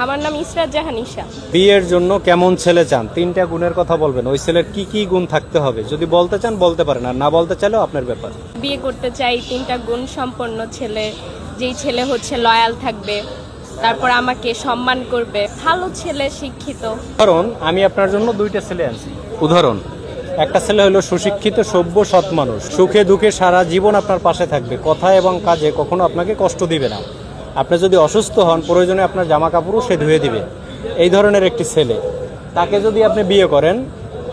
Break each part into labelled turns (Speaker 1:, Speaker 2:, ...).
Speaker 1: আমার নাম ইসরাত জাহান ঈশা।
Speaker 2: বিয়ের জন্য কেমন ছেলে চান? 3টা গুণের কথা বলবেন। ওই ছেলের কি কি গুণ থাকতে হবে? যদি বলতে চান বলতে পারেন, আর না বলতে চাইলেও আপনার ব্যাপার।
Speaker 1: বিয়ে করতে চাই 3টা গুণ সম্পন্ন ছেলে, যেই ছেলে লয়াল থাকবে, তারপর আমাকে সম্মান করবে, ভালো ছেলে, শিক্ষিত।
Speaker 2: কারণ আমি আপনার জন্য 2টা ছেলে আনছি। উদাহরণ, একটা ছেলে হলো সুশিক্ষিত, সভ্য, সৎ মানুষ, সুখে দুঃখে সারা জীবন আপনার পাশে থাকবে, কথা এবং কাজে কখনো আপনাকে কষ্ট দিবে না। আপনি যদি অসুস্থ হন, প্রয়োজনে আপনার জামা কাপড়ও সে ধুয়ে দিবে। এই ধরনের একটি ছেলে, তাকে যদি আপনি বিয়ে করেন,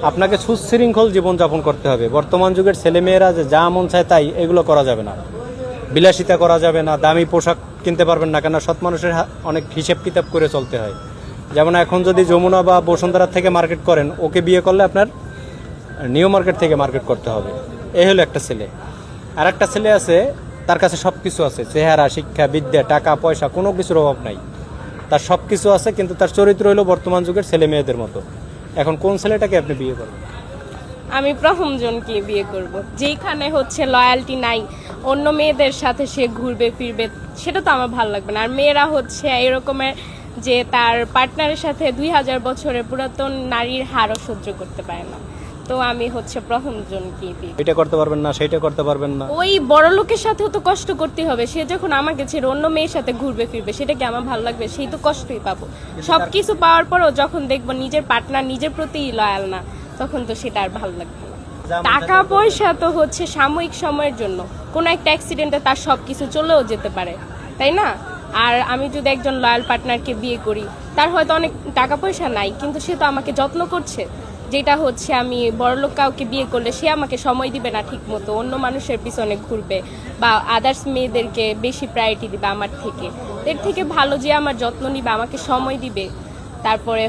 Speaker 2: আপনাকে সুশৃঙ্খল জীবনযাপন করতে হবে। বর্তমান যুগের ছেলেমেয়েরা যে যা মন চায় তাই, এগুলো করা যাবে না। বিলাসিতা করা যাবে না, দামি পোশাক কিনতে পারবেন না, কেন সৎ মানুষের অনেক হিসেব কিতাব করে চলতে হয়। যেমন এখন যদি যমুনা বা বসুন্ধরা থেকে মার্কেট করেন, ওকে বিয়ে করলে আপনার নিউ মার্কেট থেকে মার্কেট করতে হবে। এই হলো একটা ছেলে। আর একটা ছেলে আছে, তার কাছে সব কিছু আছে, চেহারা, শিক্ষা, বিদ্যা, টাকা পয়সা, কোনো কিছুর অভাব নাই। তার সব কিছু আছে, কিন্তু তার চরিত্র হলো বর্তমান যুগের ছেলে মেয়েদের মতো। এখন কোন ছেলেটাকে আপনি বিয়ে করবেন?
Speaker 1: আমি প্রথম জনকে বিয়ে করব, যেখানে লয়ালটি নাই, অন্য মেয়েদের সাথে সে ঘুরবে ফিরবে, সেটা তো আমার ভালো লাগবে না। আর মেয়েরা এরকমের যে তার পার্টনারের সাথে 2000 বছরের পুরাতন নারীর হারও সহ্য করতে পারে না। তো আমি প্রথম জনকে বিয়ে।
Speaker 2: এটা করতে পারবেন না, সেইটা করতে পারবেন না।
Speaker 1: ওই বড় লোকের সাথেও তো কষ্ট করতে হবে। সে যখন আমাকে ছেড়ে অন্য মেয়ের সাথে ঘুরবে ফিরবে, সেটা কি আমার ভালো লাগবে? সেই তো কষ্টই পাবো। সবকিছু পাওয়ার পরও যখন দেখবো নিজের পার্টনার নিজের প্রতি লয়াল না, তখন তো সেটা আর ভালো লাগবে না। টাকা পয়সা তো সাময়িক সময়ের জন্য, কোনো একটা অ্যাক্সিডেন্টে তার সবকিছু চলেও যেতে পারে, তাই না? আর আমি যদি একজন লয়াল পার্টনারকে বিয়ে করি, তার হয়তো অনেক টাকা পয়সা নাই, কিন্তু সে তো আমাকে যত্ন করছে। যেটা আমি বড়লোক কাউকে বিয়ে করলে সে আমাকে সময় দিবে না ঠিক মতো, অন্য মানুষের পিছনে ঘুরবে বা আদার্স মেয়েদেরকে বেশি প্রায়োরিটি দিবে আমার থেকে। এর থেকে ভালো যে আমার যত্ন নিবে, আমাকে সময় দিবে। তারপরে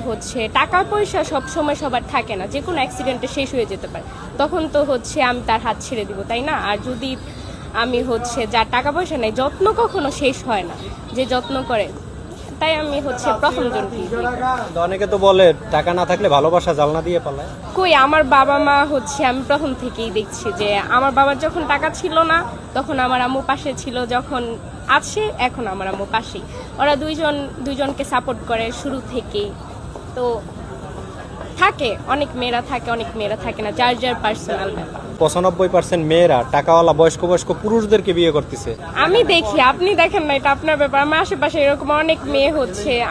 Speaker 1: টাকা পয়সা সব সময় সবার থাকে না, যে কোনো অ্যাক্সিডেন্টে শেষ হয়ে যেতে পারে, তখন তো আমি তার হাত ছেড়ে দিব, তাই না? আর যদি আমি যার টাকা পয়সা নেই, যত্ন কখনো শেষ হয় না, যে যত্ন করে। তাই আমি প্রথম জনকে।
Speaker 2: অনেকে তো বলে টাকা না থাকলে ভালোবাসা জালনা দিয়ে পালায়।
Speaker 1: কই, আমার বাবা মা আমি প্রথম থেকেই দেখছি যে আমার বাবার যখন টাকা ছিল না, তখন আমার আম্মু পাশে ছিল, যখন আছে এখন আমার আম্মু পাশেই। ওরা দুইজনকে সাপোর্ট করে শুরু থেকেই। তো থাকে, অনেক মেয়েরা থাকে, অনেক মেয়েরা থাকে না, যার যার পার্সোনাল ব্যাপার।
Speaker 2: 95% মেয়েরা টাকাওয়ালা বয়স্ক পুরুষদেরকে বিয়ে করতেছে।
Speaker 1: আমি দেখি, আপনি দেখেন না, এটা আপনার ব্যাপার। আমার আশেপাশে এরকম অনেক মেয়ে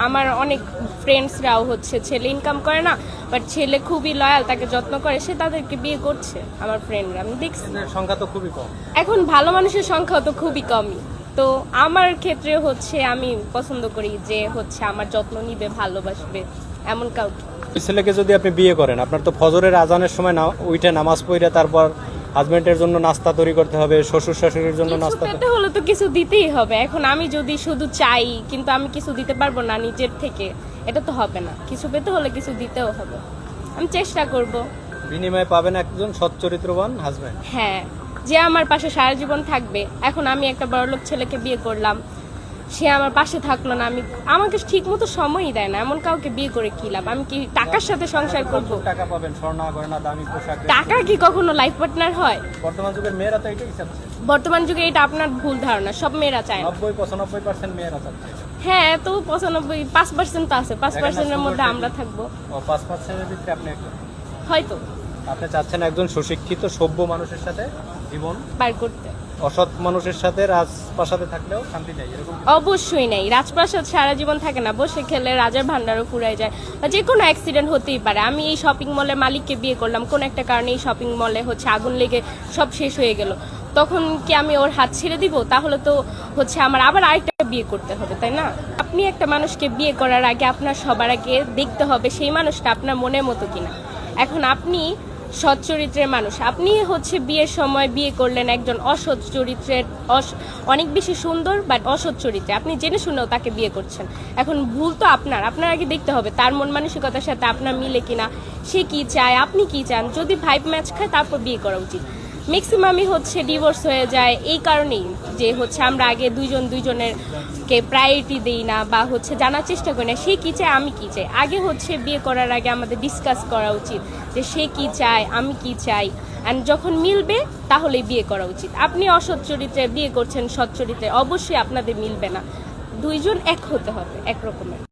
Speaker 1: আমার অনেক ফ্রেন্ডসরাও ছেলে ইনকাম করে না, বাট ছেলে খুবই লয়াল, তাকে যত্ন করে, সে তাদেরকে বিয়ে করছে। আমার ফ্রেন্ডরা, আমি দেখছি।
Speaker 2: সংখ্যা তো খুবই কম।
Speaker 1: এখন ভালো মানুষের সংখ্যা তো খুবই কমই। তো আমার ক্ষেত্রে আমি পছন্দ করি যে আমার যত্ন নিবে, ভালোবাসবে, এমন কাউকে।
Speaker 2: ছেলেকে যদি আপনি বিয়ে করেন, আপনার তো ফজরের আজানের সময় উঠে নামাজ পড়ে তারপর হাজবেন্ডের জন্য নাস্তা তৈরি করতে হবে, শ্বশুর শাশুড়ির জন্য নাস্তা
Speaker 1: পেতে হলে তো কিছু দিতেই হবে। এখন আমি যদি শুধু চাই কিন্তু আমি কিছু দিতে পারবো না নিজের থেকে, এটা তো হবে না। কিছু পেতে হলে কিছু দিতেও হবে। আমি চেষ্টা করব।
Speaker 2: বিনিময়ে পাবেন একজন সৎ চরিত্রবান হাজবেন্ড।
Speaker 1: হ্যাঁ, যে আমার পাশে সারা জীবন থাকবে। এখন আমি একটা বড়লোক ছেলেকে বিয়ে করলাম, সে আমার পাশে থাকলো না, আমাকে ঠিক মতো সময়ই দেয় না, এমন কাউকে বিয়ে করে কি লাভ? আমি কি টাকার সাথে সংসার করব?
Speaker 2: টাকা পাবেন, স্বর্ণ গয়না, দামি পোশাক।
Speaker 1: টাকা কি কখনো লাইফ পার্টনার হয়?
Speaker 2: বর্তমান যুগের মেয়েরা তো এটাই চাচ্ছে।
Speaker 1: বর্তমান যুগে এটা আপনার ভুল ধারণা, সব মেয়েরা চায় না।
Speaker 2: 90-95% মেয়েরা চাচ্ছে।
Speaker 1: হ্যাঁ, তো 5% তো আছে, 5%-এর মধ্যে আমরা থাকবো।
Speaker 2: 5%-এর ভিতরে আপনি একজন
Speaker 1: হয়তো।
Speaker 2: আপনি চাচ্ছেন একজন সুশিক্ষিত সভ্য মানুষের সাথে জীবন
Speaker 1: পার করতে।
Speaker 2: অসৎ মানুষের সাথে রাজপ্রাসাদে থাকলেও শান্তি নেই, এরকম?
Speaker 1: অবশ্যই নেই। রাজপ্রাসাদ সারা জীবন থাকে না, বসে খেলে রাজার ভান্ডারও ফুরায় যায়। যে কোনো অ্যাক্সিডেন্ট হতেই পারে। আমি এই শপিং মলের মালিককে বিয়ে করলাম, কোন একটা কারণে এই শপিং মলে আগুন লেগে সব শেষ হয়ে গেল, তখন কি আমি ওর হাত ছেড়ে দিব? তাহলে তো আমার আবার আরেকটা বিয়ে করতে হবে, তাই না? আপনি একটা মানুষকে বিয়ে করার আগে আপনার সবার আগে দেখতে হবে সেই মানুষটা আপনার মনের মতো কিনা। এখন আপনি সৎ চরিত্রের মানুষ, আপনি বিয়ের সময় বিয়ে করলেন একজন অসৎ চরিত্রের, অনেক বেশি সুন্দর বাট অসৎ চরিত্রে, আপনি জেনে শুনেও তাকে বিয়ে করছেন। এখন ভুল তো আপনার আগে দেখতে হবে তার মন মানসিকতার সাথে আপনার মিলে কিনা, সে কি চায়, আপনি কি চান। যদি ভাইব ম্যাচ খায় তারপর বিয়ে করা উচিত। ম্যাক্সিমামই ডিভোর্স হয়ে যায় এই কারণেই যে আমরা আগে দুইজনের কে প্রায়োরিটি দেই না, বা জানার চেষ্টা করি না সে কি চায়, আমি কি চাই। আগে বিয়ে করার আগে আমাদের ডিসকাস করা উচিত যে সে কি চায়, আমি কি চাই, অ্যান্ড যখন মিলবে তাহলেই বিয়ে করা উচিত। আপনি অসৎ চরিত্রে বিয়ে করছেন সৎ চরিত্রে, অবশ্যই আপনাদের মিলবে না। দুইজন এক হতে হবে, এক রকমের।